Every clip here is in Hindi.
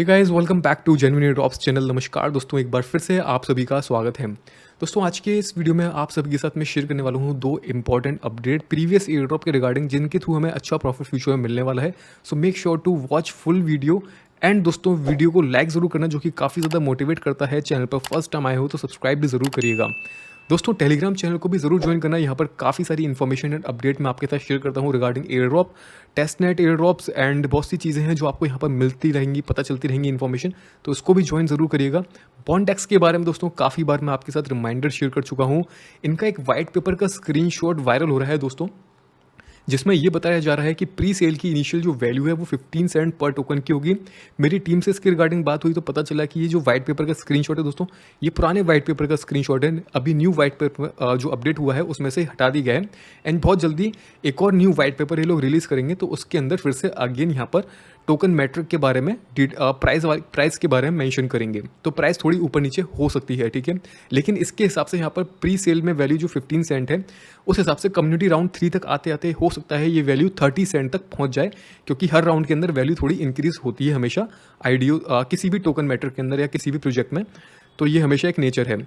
Hey guys, welcome back to genuine airdrops channel. नमस्कार दोस्तों, एक बार फिर से आप सभी का स्वागत है। दोस्तों, आज के इस वीडियो में आप सभी के साथ मैं शेयर करने वाला हूं दो इंपॉर्टेंट अपडेट प्रीवियस एयरड्रॉप के रिगार्डिंग, जिनके थ्रू हमें अच्छा प्रॉफिट फ्यूचर में मिलने वाला है। So make sure to watch full video and दोस्तों, वीडियो को लाइक ज़रूर करना, जो कि काफ़ी ज़्यादा मोटिवेट करता है। चैनल पर फर्स्ट टाइम आए हो तो सब्सक्राइब भी ज़रूर करिएगा। दोस्तों, टेलीग्राम चैनल को भी ज़रूर ज्वाइन करना। यहाँ पर काफ़ी सारी इन्फॉर्मेशन एंड अपडेट मैं आपके साथ शेयर करता हूँ regarding airdrop, testnet airdrops and बहुत सी चीज़ें हैं जो आपको यहाँ पर मिलती रहेंगी, पता चलती रहेंगी इन्फॉर्मेशन। तो उसको भी ज्वाइन ज़रूर करिएगा। बॉन्डेक्स के बारे में दोस्तों काफ़ी बार मैं आपके साथ रिमाइंडर शेयर कर चुका हूँ। इनका एक वाइट पेपर का स्क्रीनशॉट वायरल हो रहा है दोस्तों, जिसमें ये बताया जा रहा है कि प्री सेल की इनिशियल जो वैल्यू है वो 15 सेंट पर टोकन की होगी। मेरी टीम से इसके रिगार्डिंग बात हुई तो पता चला कि ये जो व्हाइट पेपर का स्क्रीनशॉट है दोस्तों, ये पुराने व्हाइट पेपर का स्क्रीनशॉट है। अभी न्यू व्हाइट पेपर जो अपडेट हुआ है उसमें से हटा दी गया है एंड बहुत जल्दी एक और न्यू व्हाइट पेपर ये लोग रिलीज़ करेंगे। तो उसके अंदर फिर से अगेन यहाँ पर टोकन मैट्रिक के बारे में प्राइस के बारे में मेंशन करेंगे। तो प्राइस थोड़ी ऊपर नीचे हो सकती है, ठीक है, लेकिन इसके हिसाब से यहाँ पर प्री सेल में वैल्यू जो 15 सेंट है, उस हिसाब से कम्युनिटी राउंड 3 तक आते आते हो सकता है ये वैल्यू 30 सेंट तक पहुंच जाए, क्योंकि हर राउंड के अंदर वैल्यू थोड़ी इंक्रीज होती है हमेशा किसी भी टोकन मैट्रिक के अंदर या किसी भी प्रोजेक्ट में। तो ये हमेशा एक नेचर है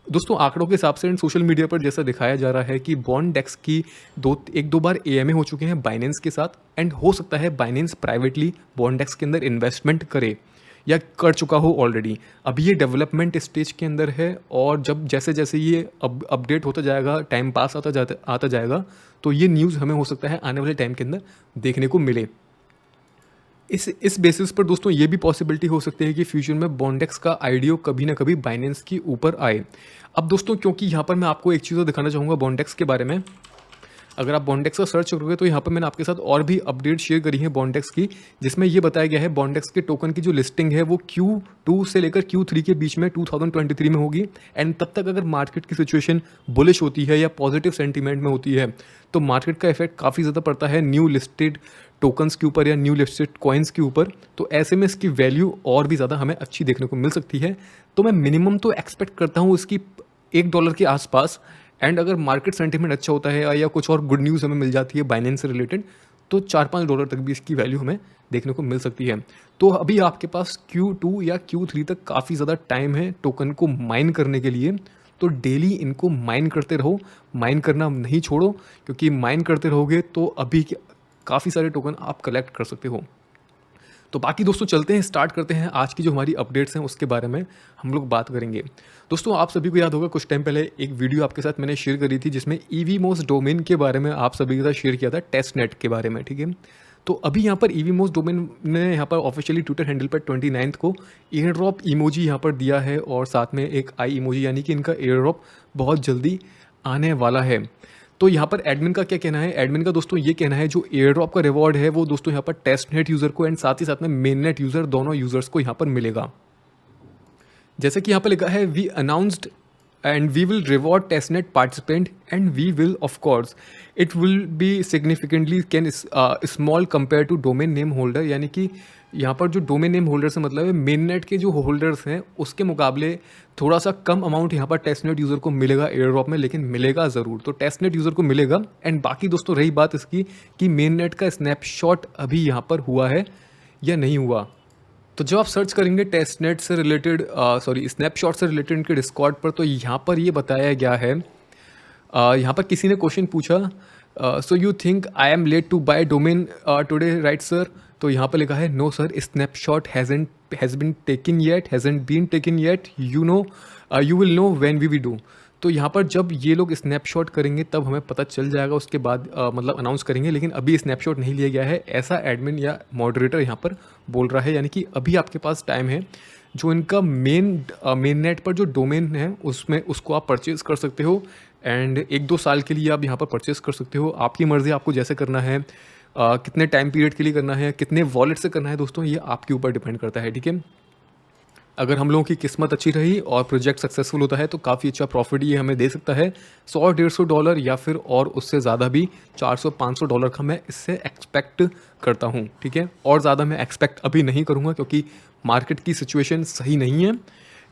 दोस्तों। आंकड़ों के हिसाब से एंड सोशल मीडिया पर जैसा दिखाया जा रहा है कि बॉन्डेक्स की एक दो बार एएमए हो चुके हैं बाइनेंस के साथ, एंड हो सकता है बाइनेंस प्राइवेटली बॉन्डेक्स के अंदर इन्वेस्टमेंट करे या कर चुका हो ऑलरेडी। अभी ये डेवलपमेंट स्टेज के अंदर है, और जब जैसे जैसे ये अपडेट होता जाएगा, टाइम पास आता जाएगा, तो ये न्यूज़ हमें हो सकता है आने वाले टाइम के अंदर देखने को मिले। इस बेसिस पर दोस्तों ये भी पॉसिबिलिटी हो सकती है कि फ्यूचर में बॉन्डेक्स का आईडीओ कभी ना कभी बाइनेंस के ऊपर आए। अब दोस्तों, क्योंकि यहाँ पर मैं आपको एक चीज़ और दिखाना चाहूँगा बॉन्डेक्स के बारे में। अगर आप बॉन्डेक्स का सर्च करोगे तो यहाँ पर मैंने आपके साथ और भी अपडेट शेयर करी है बॉन्डेक्स की, जिसमें ये बताया गया है बॉन्डेक्स के टोकन की जो लिस्टिंग है वो Q2 से लेकर Q3 के बीच में 2023 में होगी। एंड तब तक अगर मार्केट की सिचुएशन बुलिश होती है या पॉजिटिव सेंटीमेंट में होती है, तो मार्केट का इफेक्ट काफ़ी ज़्यादा पड़ता है न्यू लिस्टेड टोकन्स के ऊपर या न्यू लिस्टेड कॉइन्स के ऊपर। तो ऐसे में इसकी वैल्यू और भी ज़्यादा हमें अच्छी देखने को मिल सकती है। तो मैं मिनिमम तो एक्सपेक्ट करता हूँ इसकी $1 के आसपास। एंड अगर मार्केट सेंटीमेंट अच्छा होता है या कुछ और गुड न्यूज़ हमें मिल जाती है बाइनेंस से रिलेटेड, तो $4-5 तक भी इसकी वैल्यू हमें देखने को मिल सकती है। तो अभी आपके पास Q2 या Q3 तक काफ़ी ज़्यादा टाइम है टोकन को माइन करने के लिए। तो डेली इनको माइन करते रहो, माइन करना नहीं छोड़ो, क्योंकि माइन करते रहोगे तो अभी काफ़ी सारे टोकन आप कलेक्ट कर सकते हो। तो बाकी दोस्तों चलते हैं, स्टार्ट करते हैं आज की जो हमारी अपडेट्स हैं उसके बारे में हम लोग बात करेंगे। दोस्तों, आप सभी को याद होगा कुछ टाइम पहले एक वीडियो आपके साथ मैंने शेयर करी थी, जिसमें EVMOS डोमेन के बारे में आप सभी के साथ शेयर किया था, टेस्ट नेट के बारे में, ठीक है। तो अभी यहाँ पर EVMOS डोमेन ने यहाँ पर ऑफिशियली ट्विटर हैंडल पर 29 को एयर ड्रॉप इमोजी यहाँ पर दिया है, और साथ में एक आई इमोजी, यानी कि इनका एयर ड्रॉप बहुत जल्दी आने वाला है। तो यहाँ पर एडमिन का क्या कहना है? एडमिन का दोस्तों ये कहना है जो एयर ड्रॉप का रिवॉर्ड है वो दोस्तों यहाँ पर टेस्ट नेट यूज़र को एंड साथ ही साथ में मेन नेट यूज़र, दोनों यूज़र्स को यहाँ पर मिलेगा। जैसे कि यहाँ पर लिखा है, we announced and we will reward testnet participant and we will of course it will be significantly small compared to domain name holder। यानी कि यहाँ पर जो डोमेन नेम होल्डर से मतलब है मेन नेट के जो होल्डर्स हैं उसके मुकाबले थोड़ा सा कम अमाउंट यहाँ पर टेस्टनेट यूज़र को मिलेगा एयर ड्रॉप में, लेकिन मिलेगा ज़रूर। तो टेस्टनेट यूज़र को मिलेगा। एंड बाकी दोस्तों रही बात इसकी कि मेन नेट का स्नैपशॉट अभी यहाँ पर हुआ है या नहीं हुआ। तो जब आप सर्च करेंगे टेस्टनेट से रिलेटेड स्नैपशॉट से रिलेटेड इनके डिस्कॉर्ड पर, तो यहाँ पर ये बताया गया है, यहाँ पर किसी ने क्वेश्चन पूछा, so you think I am late to buy domain today right sir? तो यहाँ पर लिखा है, no sir, snapshot has been taken yet, you will know when we do. तो यहाँ पर जब ये लोग स्नैपशॉट करेंगे तब हमें पता चल जाएगा, उसके बाद मतलब अनाउंस करेंगे, लेकिन अभी स्नैपशॉट नहीं लिया गया है, ऐसा एडमिन या मॉडरेटर यहाँ पर बोल रहा है। यानी कि अभी आपके पास टाइम है, जो इनका मेन नेट पर जो डोमेन है उसमें उसको आप परचेज़ कर सकते हो। एंड 1-2 साल के लिए आप यहाँ पर परचेज़ कर सकते हो, आपकी मर्ज़ी, आपको जैसे करना है, कितने टाइम पीरियड के लिए करना है, कितने वॉलेट से करना है दोस्तों, ये आपके ऊपर डिपेंड करता है, ठीक है। अगर हम लोगों की किस्मत अच्छी रही और प्रोजेक्ट सक्सेसफुल होता है तो काफ़ी अच्छा प्रॉफिट ये हमें दे सकता है, $100-150 या फिर और उससे ज़्यादा भी $400-500 का मैं इससे एक्सपेक्ट करता हूँ, ठीक है। और ज़्यादा मैं एक्सपेक्ट अभी नहीं करूँगा, क्योंकि मार्केट की सिचुएशन सही नहीं है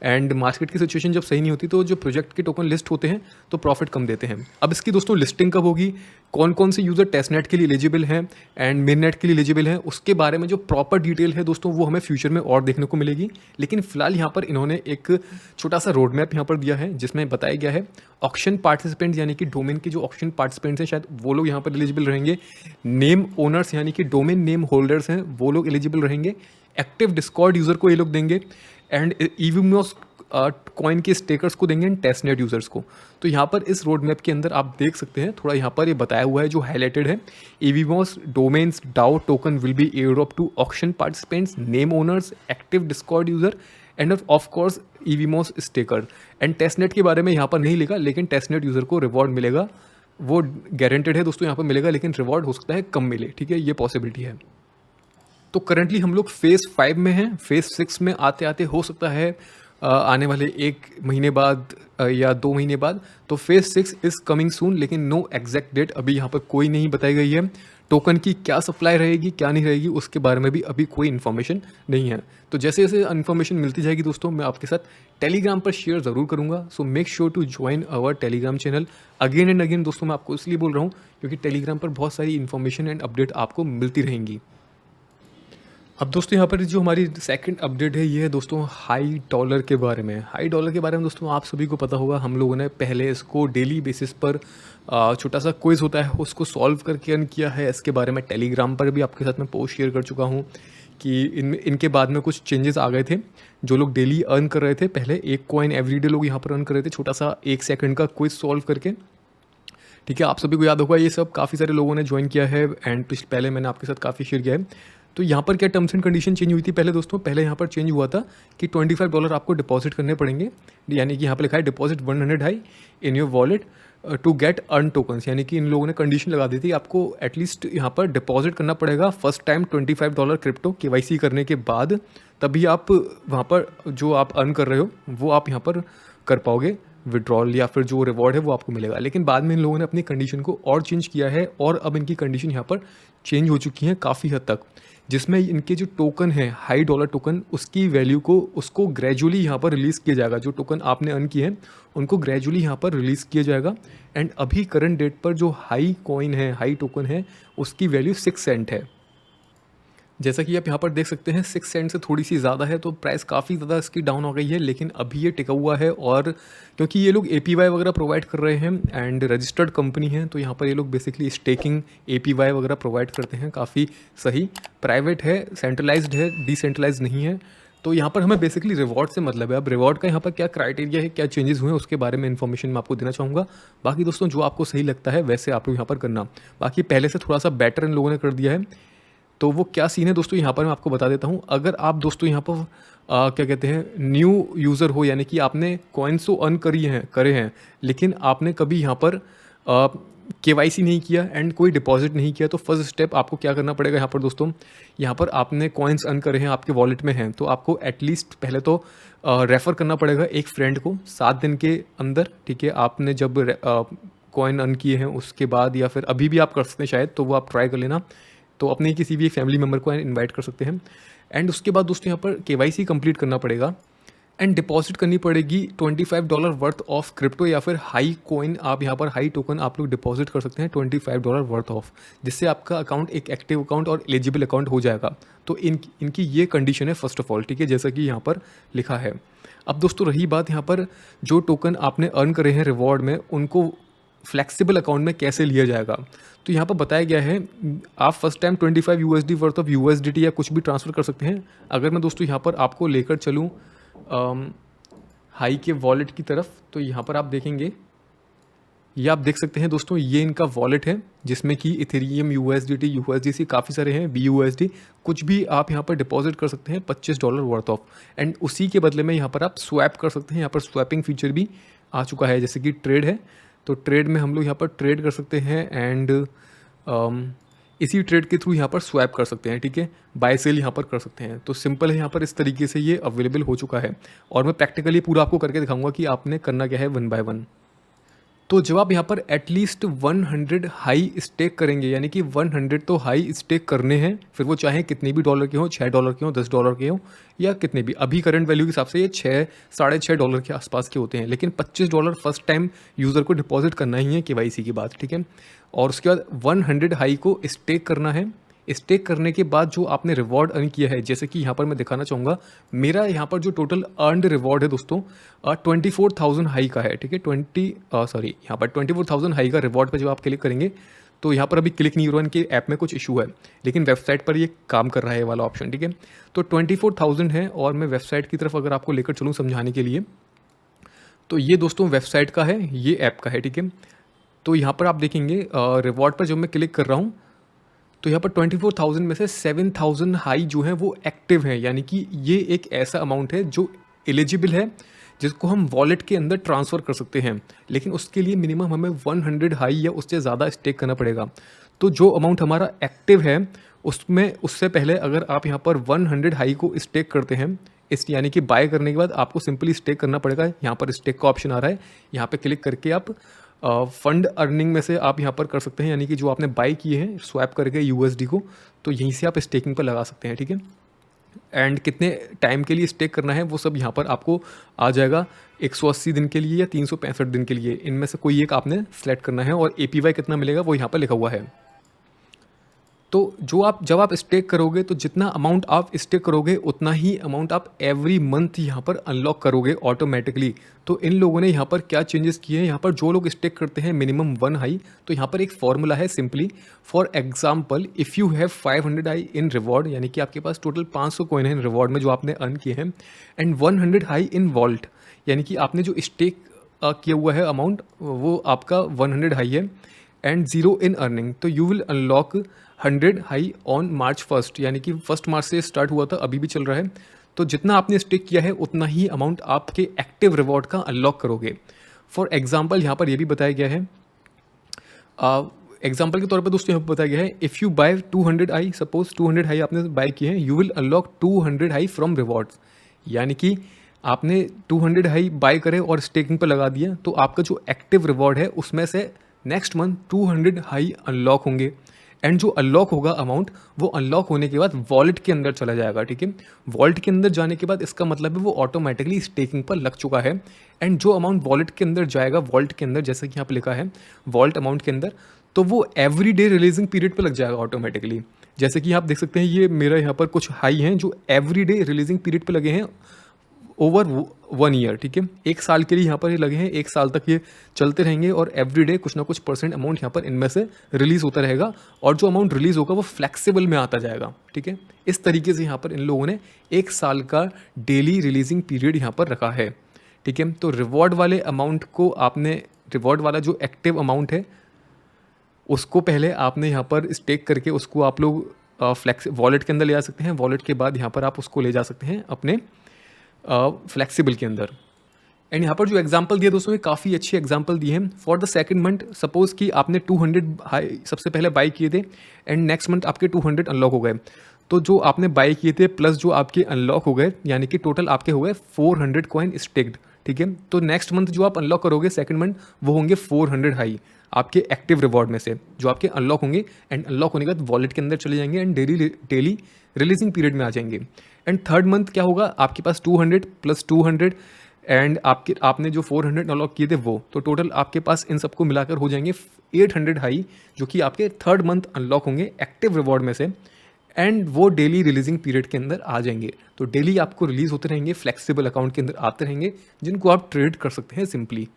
एंड मार्केट की सिचुएशन जब सही नहीं होती तो जो प्रोजेक्ट के टोकन लिस्ट होते हैं तो प्रॉफिट कम देते हैं। अब इसकी दोस्तों लिस्टिंग कब होगी, कौन कौन से यूज़र टेस्ट नेट के लिए एलिजिबल हैं एंड मेन नेट के लिए एलिजिबल हैं, उसके बारे में जो प्रॉपर डिटेल है दोस्तों वो हमें फ्यूचर में और देखने को मिलेगी। लेकिन फिलहाल यहाँ पर इन्होंने एक छोटा सा रोड मैप यहाँ पर दिया है जिसमें बताया गया है ऑक्शन पार्टिसिपेंट्स यानी कि डोमेन के जो ऑक्शन पार्टिसिपेंट्स हैं शायद वो लोग यहाँ पर एलिजिबल रहेंगे, नेम ओनर्स यानी कि डोमेन नेम होल्डर्स हैं वो लोग एलिजिबल रहेंगे, एक्टिव डिस्कॉर्ड यूज़र को ये लोग देंगे एंड ईवीमॉस कॉइन के स्टेकर्स को देंगे एंड टेस्टनेट यूज़र्स को। तो यहाँ पर इस रोड मैप के अंदर आप देख सकते हैं थोड़ा यहाँ पर ये बताया हुआ है जो हाईलाइटेड है, Evmos domains DAO token will be airdrop to auction participants, name owners, active Discord user and of course Evmos staker. And testnet के बारे में यहाँ पर नहीं लिखा लेकिन टेस्टनेट यूज़र को रिवॉर्ड मिलेगा, वो गारंटेड है दोस्तों यहाँ पर मिलेगा, लेकिन रिवॉर्ड हो सकता है कम मिले, ठीक है, ये पॉसिबिलिटी है। तो करंटली हम लोग फेज़ 5 में हैं, फेज़ 6 में आते आते हो सकता है आने वाले 1 महीने बाद या 2 महीने बाद। तो फेज़ 6 इज़ कमिंग सून, लेकिन नो एग्जैक्ट डेट अभी यहाँ पर कोई नहीं बताई गई है। टोकन की क्या सप्लाई रहेगी क्या नहीं रहेगी उसके बारे में भी अभी कोई इन्फॉर्मेशन नहीं है। तो जैसे जैसे इन्फॉर्मेशन मिलती जाएगी दोस्तों मैं आपके साथ टेलीग्राम पर शेयर ज़रूर करूँगा। So make sure to join our Telegram channel. Again and again दोस्तों मैं आपको इसलिए बोल रहा हूँ क्योंकि टेलीग्राम पर बहुत सारी इन्फॉर्मेशन एंड अपडेट आपको मिलती रहेंगी। अब दोस्तों यहाँ पर जो हमारी सेकंड अपडेट है ये है दोस्तों हाई डॉलर के बारे में। हाई डॉलर के बारे में दोस्तों आप सभी को पता होगा, हम लोगों ने पहले इसको डेली बेसिस पर छोटा सा क्विज होता है उसको सॉल्व करके अर्न किया है। इसके बारे में टेलीग्राम पर भी आपके साथ में पोस्ट शेयर कर चुका हूँ कि इनके बाद में कुछ चेंजेस आ गए थे। जो लोग डेली अर्न कर रहे थे, पहले 1 कॉइन एवरीडे लोग यहाँ पर अर्न कर रहे थे छोटा सा 1 सेकंड का क्विज सॉल्व करके, ठीक है। आप सभी को याद होगा ये सब काफ़ी सारे लोगों ने ज्वाइन किया है एंड पहले मैंने आपके साथ काफ़ी शेयर किया है। तो यहाँ पर क्या टर्म्स एंड कंडीशन चेंज हुई थी पहले दोस्तों, पहले यहाँ पर चेंज हुआ था कि $25 आपको डिपॉजिट करने पड़ेंगे, यानी कि यहाँ पर लिखा है deposit 100 HI in your wallet to get earn tokens, यानी कि इन लोगों ने कंडीशन लगा दी थी आपको एटलीस्ट यहाँ पर डिपॉजिट करना पड़ेगा फर्स्ट टाइम $25 क्रिप्टो KYC करने के बाद, तभी आप वहाँ पर जो आप अर्न कर रहे हो वो आप यहाँ पर कर पाओगे विड्रॉल या फिर जो रिवॉर्ड है वो आपको मिलेगा। लेकिन बाद में इन लोगों ने अपनी कंडीशन को और चेंज किया है और अब इनकी कंडीशन यहाँ पर चेंज हो चुकी है काफ़ी हद तक, जिसमें इनके जो टोकन है हाई डॉलर टोकन उसकी वैल्यू को उसको ग्रेजुअली यहाँ पर रिलीज़ किया जाएगा। जो टोकन आपने अर्न किए हैं उनको ग्रेजुअली यहाँ पर रिलीज़ किया जाएगा। एंड अभी करंट डेट पर जो हाई कॉइन है हाई टोकन है उसकी वैल्यू 6 सेंट है। जैसा कि आप यहाँ पर देख सकते हैं 6 सेंट से थोड़ी सी ज़्यादा है, तो प्राइस काफ़ी ज़्यादा इसकी डाउन हो गई है, लेकिन अभी ये टिका हुआ है। और क्योंकि ये लोग APY वगैरह प्रोवाइड कर रहे हैं एंड रजिस्टर्ड कंपनी है, तो यहाँ पर ये लोग बेसिकली स्टेकिंग APY वगैरह प्रोवाइड करते हैं, काफ़ी सही। प्राइवेट है, सेंट्रलाइज्ड है, डिसेंट्रलाइज नहीं है। तो यहाँ पर हमें बेसिकली रिवॉर्ड से मतलब है। अब रिवॉर्ड का यहाँ पर क्या क्राइटेरिया है, क्या चेंजेस हुए हैं उसके बारे में इन्फॉर्मेशन मैं आपको देना चाहूँगा। बाकी दोस्तों जो आपको सही लगता है वैसे आप लोग यहाँ पर करना, बाकी पहले से थोड़ा सा बेटर इन लोगों ने कर दिया है। तो वो क्या सीन है दोस्तों यहाँ पर मैं आपको बता देता हूँ। अगर आप दोस्तों यहाँ पर क्या कहते हैं न्यू यूज़र हो, यानी कि आपने कॉइन्स तो अर्न करे हैं लेकिन आपने कभी यहाँ पर KYC नहीं किया एंड कोई डिपॉजिट नहीं किया, तो फर्स्ट स्टेप आपको क्या करना पड़ेगा यहाँ पर दोस्तों, यहाँ पर आपने कॉइन्स अर्न करे हैं आपके वॉलेट में हैं, तो आपको एटलीस्ट पहले तो रेफ़र करना पड़ेगा एक फ्रेंड को 7 दिन के अंदर, ठीक है। आपने जब कॉइन अर्न किए हैं उसके बाद या फिर अभी भी आप कर सकते हैं शायद, तो वो आप ट्राई कर लेना। तो अपने किसी भी फैमिली मेम्बर को इनवाइट कर सकते हैं। एंड उसके बाद दोस्तों यहाँ पर KYC कंप्लीट करना पड़ेगा एंड डिपॉजिट करनी पड़ेगी $25 वर्थ ऑफ क्रिप्टो या फिर हाई कॉइन, आप यहाँ पर हाई टोकन आप लोग डिपॉजिट कर सकते हैं $25 वर्थ ऑफ, जिससे आपका अकाउंट एक एक्टिव अकाउंट और एलिजिबल अकाउंट हो जाएगा। तो इनकी ये कंडीशन है फर्स्ट ऑफ ऑल, ठीक है, जैसा कि यहाँ पर लिखा है। अब दोस्तों रही बात यहाँ पर जो टोकन आपने अर्न करे हैं रिवॉर्ड में उनको फ्लेक्सिबल अकाउंट में कैसे लिया जाएगा, तो यहाँ पर बताया गया है आप first time 25 USD worth of USDT या कुछ भी ट्रांसफ़र कर सकते हैं। अगर मैं दोस्तों यहाँ पर आपको लेकर चलूँ हाई के वॉलेट की तरफ, तो यहाँ पर आप देखेंगे, ये आप देख सकते हैं दोस्तों, ये इनका वॉलेट है जिसमें कि इथेरियम, USDT, USDC काफ़ी सारे हैं, BUSD, कुछ भी आप यहाँ पर डिपॉजिट कर सकते हैं $25 वर्थ ऑफ। एंड उसी के बदले में यहाँ पर आप स्वैप कर सकते हैं। यहाँ पर स्वैपिंग फीचर भी आ चुका है, जैसे कि ट्रेड है, तो ट्रेड में हम लोग यहाँ पर ट्रेड कर सकते हैं एंड इसी ट्रेड के थ्रू यहाँ पर स्वैप कर सकते हैं, ठीक है, बाय सेल यहाँ पर कर सकते हैं। तो सिंपल है, यहाँ पर इस तरीके से ये अवेलेबल हो चुका है और मैं प्रैक्टिकली पूरा आपको करके दिखाऊंगा कि आपने करना क्या है 1 बाय 1। तो जब आप यहाँ पर एटलीस्ट 100 हाई स्टेक करेंगे, यानी कि 100 तो हाई स्टेक करने हैं, फिर वो चाहे कितने भी डॉलर के हों, $6 के हों, $10 के हों, या कितने भी। अभी करंट वैल्यू के हिसाब से ये 6 साढ़े $6 के आसपास के होते हैं, लेकिन $25 फर्स्ट टाइम यूज़र को डिपॉजिट करना ही है, केवाईसी की बात, ठीक है। और उसके बाद 100 हाई को स्टेक करना है। स्टेक करने के बाद जो आपने रिवॉर्ड अर्न किया है, जैसे कि यहाँ पर मैं दिखाना चाहूँगा, मेरा यहाँ पर जो टोटल अर्नड रिवॉर्ड है दोस्तों 24,000 हाई का है, ठीक है। यहाँ पर 24,000 हाई का रिवॉर्ड पर जब आप क्लिक करेंगे तो यहाँ पर अभी क्लिक नहीं हो रहा, इनके ऐप में कुछ इशू है, लेकिन वेबसाइट पर ये काम कर रहा है ये वाला ऑप्शन, ठीक है। तो 24,000 है, और मैं वेबसाइट की तरफ अगर आपको लेकर चलूँ समझाने के लिए, तो ये दोस्तों वेबसाइट का है, ये ऐप का है, ठीक है। तो यहाँ पर आप देखेंगे रिवॉर्ड पर जब मैं क्लिक कर रहा हूँ तो यहाँ पर 24,000 में से 7,000 हाई जो है वो एक्टिव है, यानी कि ये एक ऐसा अमाउंट है जो एलिजिबल है, जिसको हम वॉलेट के अंदर ट्रांसफ़र कर सकते हैं, लेकिन उसके लिए मिनिमम हमें 100 हाई या उससे ज़्यादा स्टेक करना पड़ेगा। तो जो अमाउंट हमारा एक्टिव है उसमें, उससे पहले अगर आप यहाँ पर 100 हाई को स्टेक करते हैं, इस यानी कि बाय करने के बाद आपको सिंपली स्टेक करना पड़ेगा। यहाँ पर स्टेक का ऑप्शन आ रहा है, यहाँ पे क्लिक करके आप फंड अर्निंग में से आप यहाँ पर कर सकते हैं, यानी कि जो आपने बाय किए हैं स्वैप करके यूएसडी को, तो यहीं से आप स्टेकिंग पर लगा सकते हैं, ठीक है। एंड कितने टाइम के लिए स्टेक करना है वो सब यहाँ पर आपको आ जाएगा, 180 दिन के लिए या 365 दिन के लिए, इनमें से कोई एक आपने सेलेक्ट करना है, और एपीवाई कितना मिलेगा वो यहाँ पर लिखा हुआ है। तो जब आप स्टेक करोगे तो जितना अमाउंट आप स्टेक करोगे उतना ही अमाउंट आप एवरी मंथ यहाँ पर अनलॉक करोगे ऑटोमेटिकली। तो इन लोगों ने यहाँ पर क्या चेंजेस किए हैं, यहाँ पर जो लोग स्टेक करते हैं मिनिमम 1 हाई, तो यहाँ पर एक फॉर्मूला है simply, for example if you have 500 high in reward, यानी कि आपके पास टोटल 500 कॉइन है इन रिवॉर्ड में जो आपने अर्न किए हैं, एंड 100 हाई इन वॉल्ट, यानी कि आपने जो स्टेक किया हुआ है अमाउंट वो आपका 100 हाई है, एंड 0 इन अर्निंग, तो you will unlock 100 high on March 1, यानी कि 1 मार्च से स्टार्ट हुआ था, अभी भी चल रहा है। तो जितना आपने स्टेक किया है उतना ही अमाउंट आपके एक्टिव रिवॉर्ड का अनलॉक करोगे। फॉर एग्जांपल यहाँ पर ये भी बताया गया है, एग्जांपल के तौर पर दोस्तों यहाँ पर बताया गया है, if you buy 200 HI, suppose 200 HI आपने बाय किए हैं, you will unlock 200 HI from rewards, यानी कि आपने 200 हाई बाय करे और स्टेकिंग पर लगा दिया, तो आपका जो एक्टिव रिवॉर्ड है उसमें से नेक्स्ट मंथ 200 हाई अनलॉक होंगे, एंड जो अनलॉक होगा अमाउंट वो अनलॉक होने के बाद वॉलेट के अंदर चला जाएगा, ठीक है। वॉलेट के अंदर जाने के बाद इसका मतलब है वो ऑटोमेटिकली स्टेकिंग पर लग चुका है, एंड जो अमाउंट वॉलेट के अंदर जाएगा, वॉलेट के अंदर जैसे कि यहाँ पे लिखा है वॉलेट अमाउंट के अंदर, तो वो एवरी डे रिलीजिंग पीरियड पर लग जाएगा ऑटोमेटिकली। जैसे कि आप देख सकते हैं ये मेरा यहाँ पर कुछ हाई हैं जो एवरी डे रिलीजिंग पीरियड पर लगे हैं ओवर 1 ईयर, ठीक है। 1 साल के लिए यहाँ पर ये लगे हैं, 1 साल तक ये चलते रहेंगे, और एवरीडे कुछ ना कुछ परसेंट अमाउंट यहाँ पर इनमें से रिलीज़ होता रहेगा, और जो अमाउंट रिलीज़ होगा वो फ्लेक्सिबल में आता जाएगा, ठीक है। इस तरीके से यहाँ पर इन लोगों ने 1 साल का डेली रिलीजिंग पीरियड यहाँ पर रखा है, ठीक है। तो रिवॉर्ड वाले अमाउंट को आपने, रिवॉर्ड वाला जो एक्टिव अमाउंट है उसको पहले आपने यहाँ पर स्टेक करके उसको आप लोग वॉलेट के अंदर ले जा सकते हैं, वॉलेट के बाद यहाँ पर आप उसको ले जा सकते हैं अपने फ्लेक्सिबल के अंदर। एंड यहाँ पर जो एग्जांपल दिए दोस्तों, ये काफ़ी अच्छी एग्जांपल दी है। For the second month suppose कि आपने 200 हाई सबसे पहले बाई किए थे, एंड नेक्स्ट मंथ आपके 200 अनलॉक हो गए, तो जो आपने बाई किए थे प्लस जो आपके अनलॉक हो गए, यानी कि टोटल आपके हो गए 400 कॉइन स्टेक्ड, ठीक है। तो नेक्स्ट मंथ जो आप अनलॉक करोगे सेकंड मंथ, वो होंगे 400 हाई आपके एक्टिव रिवॉर्ड में से जो आपके अनलॉक होंगे, एंड अनलॉक होने के बाद वॉलेट के अंदर चले जाएंगे एंड डेली रिलीजिंग पीरियड में आ जाएंगे। एंड थर्ड मंथ क्या होगा, आपके पास 200 प्लस 200 एंड आपने जो 400 अनलॉक किए थे वो, तो टोटल आपके पास इन सबको मिलाकर हो जाएंगे 800 हाई, जो कि आपके थर्ड मंथ अनलॉक होंगे एक्टिव रिवॉर्ड में से, एंड वो डेली रिलीजिंग पीरियड के अंदर आ जाएंगे। तो डेली आपको रिलीज होते रहेंगे, फ्लेक्सिबल अकाउंट के अंदर आते रहेंगे, जिनको आप ट्रेड कर सकते हैं सिंपली।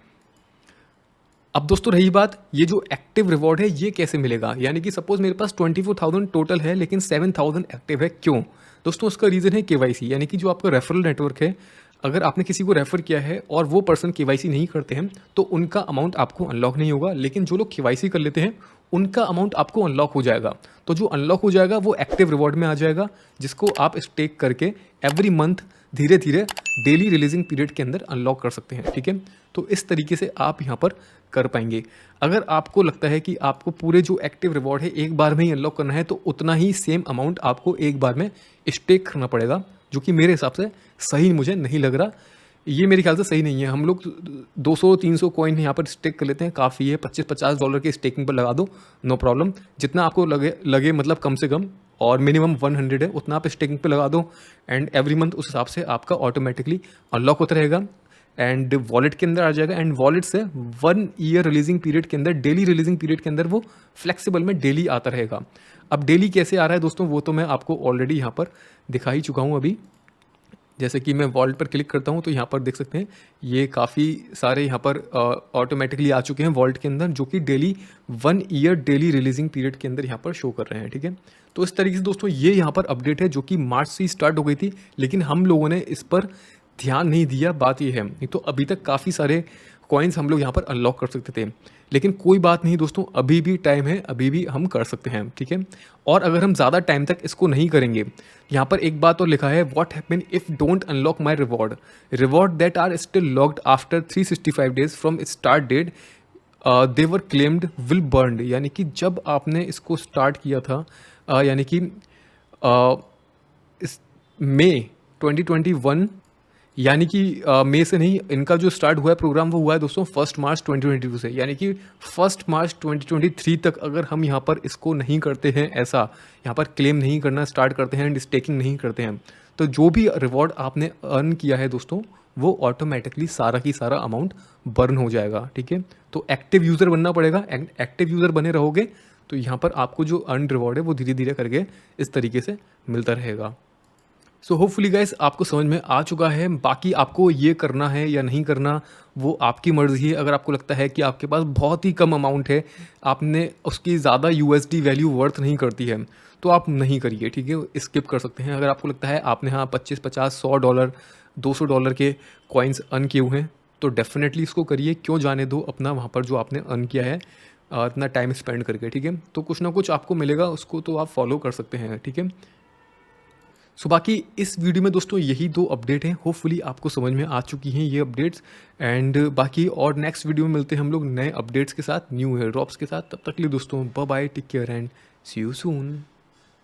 अब दोस्तों रही बात, ये जो एक्टिव रिवॉर्ड है ये कैसे मिलेगा, यानी कि सपोज मेरे पास 24,000 टोटल है लेकिन 7,000 एक्टिव है, क्यों दोस्तों? उसका रीज़न है केवाईसी, यानी कि जो आपका रेफरल नेटवर्क है, अगर आपने किसी को रेफर किया है और वो पर्सन केवाईसी नहीं करते हैं तो उनका अमाउंट आपको अनलॉक नहीं होगा, लेकिन जो लोग केवाईसी कर लेते हैं उनका अमाउंट आपको अनलॉक हो जाएगा। तो जो अनलॉक हो जाएगा वो एक्टिव रिवॉर्ड में आ जाएगा, जिसको आप स्टेक करके एवरी मंथ धीरे धीरे डेली रिलीजिंग पीरियड के अंदर अनलॉक कर सकते हैं, ठीक है। तो इस तरीके से आप यहाँ पर कर पाएंगे। अगर आपको लगता है कि आपको पूरे जो एक्टिव रिवॉर्ड है एक बार में ही अनलॉक करना है, तो उतना ही सेम अमाउंट आपको एक बार में स्टेक करना पड़ेगा, जो कि मेरे हिसाब से सही मुझे नहीं लग रहा। ये मेरे ख्याल से सही नहीं है। हम लोग 200-300 कॉइन यहाँ पर स्टेक कर लेते हैं, काफ़ी है। $25-50 के स्टेकिंग पर लगा दो, नो प्रॉब्लम। जितना आपको लगे लगे मतलब कम से कम, और मिनिमम 100 है, उतना आप स्टेकिंग पे लगा दो। एंड एवरी मंथ उस हिसाब से आपका ऑटोमेटिकली अनलॉक होता रहेगा एंड वॉलेट के अंदर आ जाएगा। एंड वॉलेट से 1 ईयर रिलीजिंग पीरियड के अंदर, डेली रिलीजिंग पीरियड के अंदर वो फ्लेक्सिबल में डेली आता रहेगा। अब डेली कैसे आ रहा है दोस्तों, वो तो मैं आपको ऑलरेडी यहाँ पर दिखा ही चुका हूँ अभी। जैसे कि मैं वॉलेट पर क्लिक करता हूँ तो यहाँ पर देख सकते हैं ये काफ़ी सारे यहाँ पर ऑटोमेटिकली आ चुके हैं वॉलेट के अंदर, जो कि daily 1 year daily releasing period के अंदर यहाँ पर शो कर रहे हैं। ठीक है, तो इस तरीके से दोस्तों ये यहाँ पर अपडेट है जो कि मार्च से ही स्टार्ट हो गई थी, लेकिन हम लोगों ने इस पर ध्यान नहीं दिया। बात ये है, नहीं तो अभी तक काफ़ी सारे कॉइन्स हम लोग यहाँ पर अनलॉक कर सकते थे, लेकिन कोई बात नहीं दोस्तों, अभी भी टाइम है, अभी भी हम कर सकते हैं। ठीक है, और अगर हम ज़्यादा टाइम तक इसको नहीं करेंगे, यहाँ पर एक बात और लिखा है, what happen if don't unlock my reward that are still locked after 365 days from start date they were claimed will burn. यानी कि जब आपने इसको स्टार्ट किया था, यानी कि इस मई 2021, यानी कि मई से नहीं, इनका जो स्टार्ट हुआ है प्रोग्राम वो हुआ है दोस्तों 1 मार्च 2022 से। यानी कि 1 मार्च 2023 तक अगर हम यहाँ पर इसको नहीं करते हैं, ऐसा यहाँ पर क्लेम नहीं करना स्टार्ट करते हैं एंड स्टेकिंग नहीं करते हैं, तो जो भी रिवॉर्ड आपने अर्न किया है दोस्तों, वो ऑटोमेटिकली सारा की सारा अमाउंट बर्न हो जाएगा। ठीक है, तो एक्टिव यूज़र बनना पड़ेगा। एक्टिव यूज़र बने रहोगे तो यहाँ पर आपको जो अर्न रिवॉर्ड है वो धीरे धीरे करके इस तरीके से मिलता रहेगा। सो होपफुली गाइस आपको समझ में आ चुका है। बाकी आपको ये करना है या नहीं करना वो आपकी मर्ज़ी है। अगर आपको लगता है कि आपके पास बहुत ही कम अमाउंट है, आपने उसकी ज़्यादा USD वैल्यू वर्थ नहीं करती है, तो आप नहीं करिए। ठीक है, स्किप कर सकते हैं। अगर आपको लगता है आपने हाँ 25-50 $100 $200 के कॉइन्स अर्न किए हुए हैं, तो डेफिनेटली इसको करिए। क्यों जाने दो अपना वहाँ पर जो आपने अर्न किया है इतना टाइम स्पेंड करके। ठीक है, तो कुछ ना कुछ आपको मिलेगा, उसको तो आप फॉलो कर सकते हैं। ठीक है, सो बाकी इस वीडियो में दोस्तों यही 2 अपडेट हैं। होपफुली आपको समझ में आ चुकी हैं ये अपडेट्स। एंड बाकी और नेक्स्ट वीडियो में मिलते हैं हम लोग नए अपडेट्स के साथ, न्यू एयर ड्रॉप्स के साथ। तब तक के लिए दोस्तों bye bye, take care and see you soon.